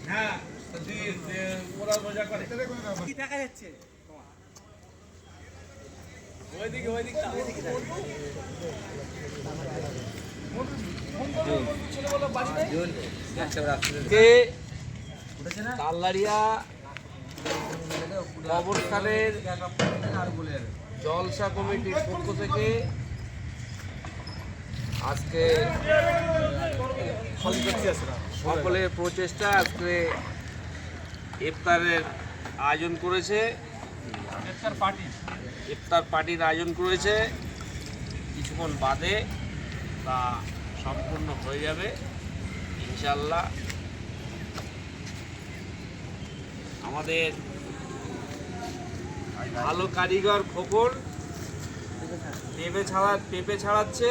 হ্যাঁ ওরা মজা করে কি দেখা যাচ্ছে তাললাড়িয়া কবরস্থানের জলসা কমিটির পক্ষ থেকে আজকে সকলের প্রচেষ্টা আজকে ইফতারের আয়োজন করেছে, ইফতার পার্টির আয়োজন করেছে। কিছুক্ষণ বাদে তা সম্পূর্ণ হয়ে যাবে ইনশাল্লাহ। আমাদের ভালো কারিগর খোকন পেঁপে ছাড়াচ্ছে।